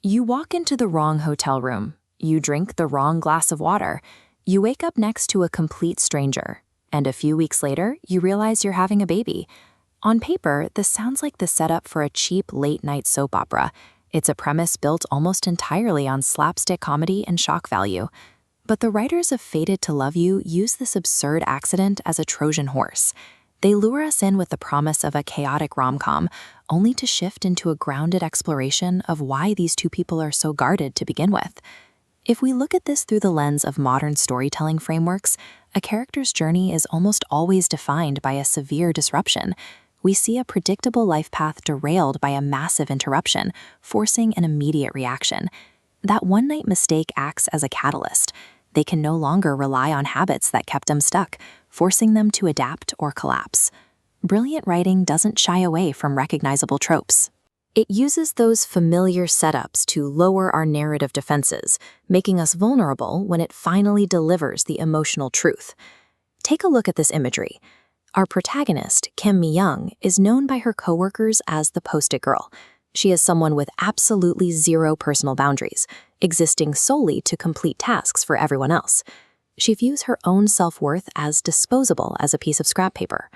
You walk into the wrong hotel room. You drink the wrong glass of water. You wake up next to a complete stranger. And a few weeks later, you realize you're having a baby. On paper, this sounds like the setup for a cheap late-night soap opera. It's a premise built almost entirely on slapstick comedy and shock value. But the writers of Fated to Love You use this absurd accident as a Trojan horse. They lure us in with the promise of a chaotic rom-com, only to shift into a grounded exploration of why these two people are so guarded to begin with. If we look at this through the lens of modern storytelling frameworks, a character's journey is almost always defined by a severe disruption. We see a predictable life path derailed by a massive interruption, forcing an immediate reaction. That one-night mistake acts as a catalyst. They can no longer rely on habits that kept them stuck, forcing them to adapt or collapse. Brilliant writing doesn't shy away from recognizable tropes. It uses those familiar setups to lower our narrative defenses, making us vulnerable when it finally delivers the emotional truth. Take a look at this imagery. Our protagonist, Kim Mi-young, is known by her coworkers as the Post-it Girl. She is someone with absolutely zero personal boundaries, existing solely to complete tasks for everyone else. She views her own self-worth as disposable as a piece of scrap paper.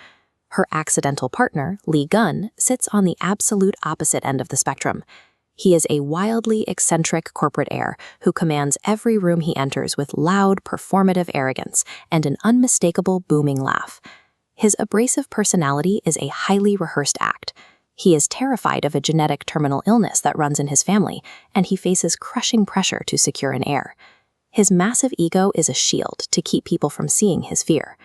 Her accidental partner, Lee Gun, sits on the absolute opposite end of the spectrum. He is a wildly eccentric corporate heir who commands every room he enters with loud, performative arrogance and an unmistakable booming laugh. His abrasive personality is a highly rehearsed act. He is terrified of a genetic terminal illness that runs in his family, and he faces crushing pressure to secure an heir. His massive ego is a shield to keep people from seeing his fear.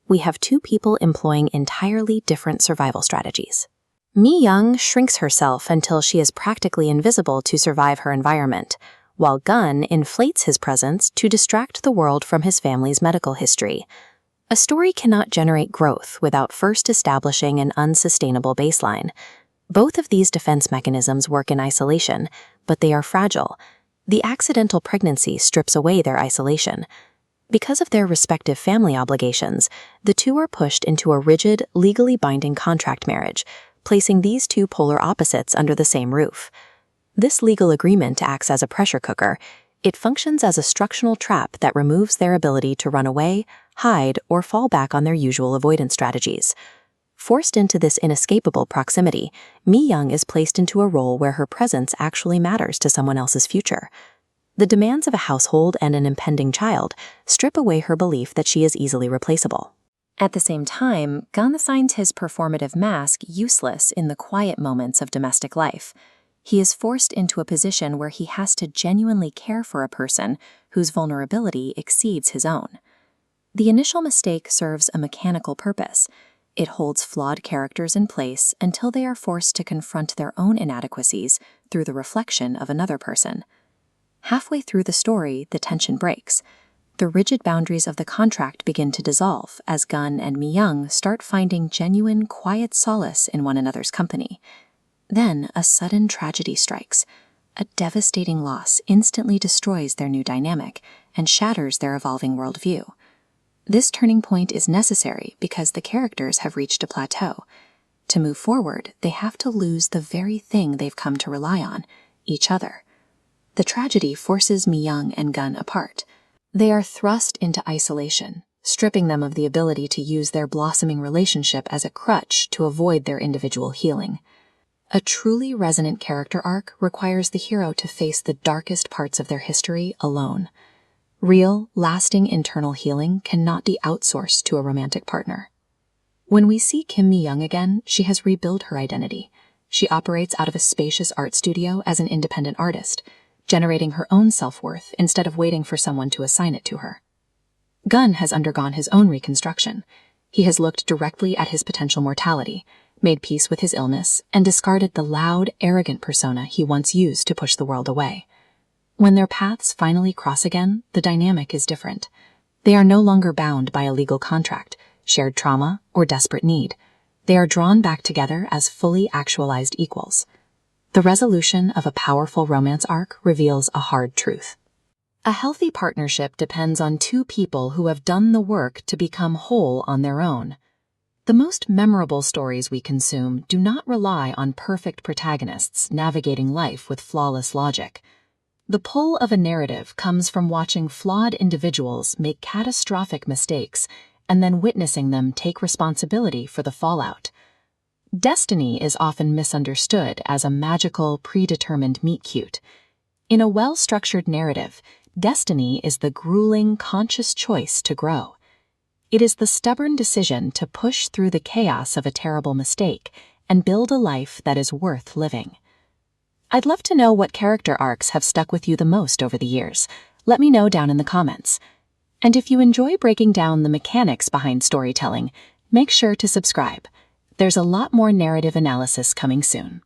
We have two people employing entirely different survival strategies. Mi-young shrinks herself until she is practically invisible to survive her environment, while Gun inflates his presence to distract the world from his family's medical history. A story cannot generate growth without first establishing an unsustainable baseline. Both of these defense mechanisms work in isolation, but they are fragile. The accidental pregnancy strips away their isolation. Because of their respective family obligations, the two are pushed into a rigid, legally binding contract marriage, placing these two polar opposites under the same roof. This legal agreement acts as a pressure cooker. It functions as a structural trap that removes their ability to run away, hide, or fall back on their usual avoidance strategies. Forced into this inescapable proximity, Mi-young is placed into a role where her presence actually matters to someone else's future. The demands of a household and an impending child strip away her belief that she is easily replaceable. At the same time, Gun finds his performative mask useless in the quiet moments of domestic life. He is forced into a position where he has to genuinely care for a person whose vulnerability exceeds his own. The initial mistake serves a mechanical purpose. It holds flawed characters in place until they are forced to confront their own inadequacies through the reflection of another person. Halfway through the story, the tension breaks. The rigid boundaries of the contract begin to dissolve as Gun and Mi-young start finding genuine, quiet solace in one another's company. Then a sudden tragedy strikes. A devastating loss instantly destroys their new dynamic and shatters their evolving worldview. This turning point is necessary because the characters have reached a plateau. To move forward, they have to lose the very thing they've come to rely on, each other. The tragedy forces Mi-young and Gun apart. They are thrust into isolation, stripping them of the ability to use their blossoming relationship as a crutch to avoid their individual healing. A truly resonant character arc requires the hero to face the darkest parts of their history alone. Real, lasting internal healing cannot be outsourced to a romantic partner. When we see Kim Mi-young again, she has rebuilt her identity. She operates out of a spacious art studio as an independent artist, generating her own self-worth instead of waiting for someone to assign it to her. Gun has undergone his own reconstruction. He has looked directly at his potential mortality, made peace with his illness, and discarded the loud, arrogant persona he once used to push the world away. When their paths finally cross again, the dynamic is different. They are no longer bound by a legal contract, shared trauma, or desperate need. They are drawn back together as fully actualized equals. The resolution of a powerful romance arc reveals a hard truth. A healthy partnership depends on two people who have done the work to become whole on their own. The most memorable stories we consume do not rely on perfect protagonists navigating life with flawless logic. The pull of a narrative comes from watching flawed individuals make catastrophic mistakes and then witnessing them take responsibility for the fallout. Destiny is often misunderstood as a magical, predetermined meet-cute. In a well-structured narrative, destiny is the grueling, conscious choice to grow. It is the stubborn decision to push through the chaos of a terrible mistake and build a life that is worth living. I'd love to know what character arcs have stuck with you the most over the years. Let me know down in the comments. And if you enjoy breaking down the mechanics behind storytelling, make sure to subscribe. There's a lot more narrative analysis coming soon.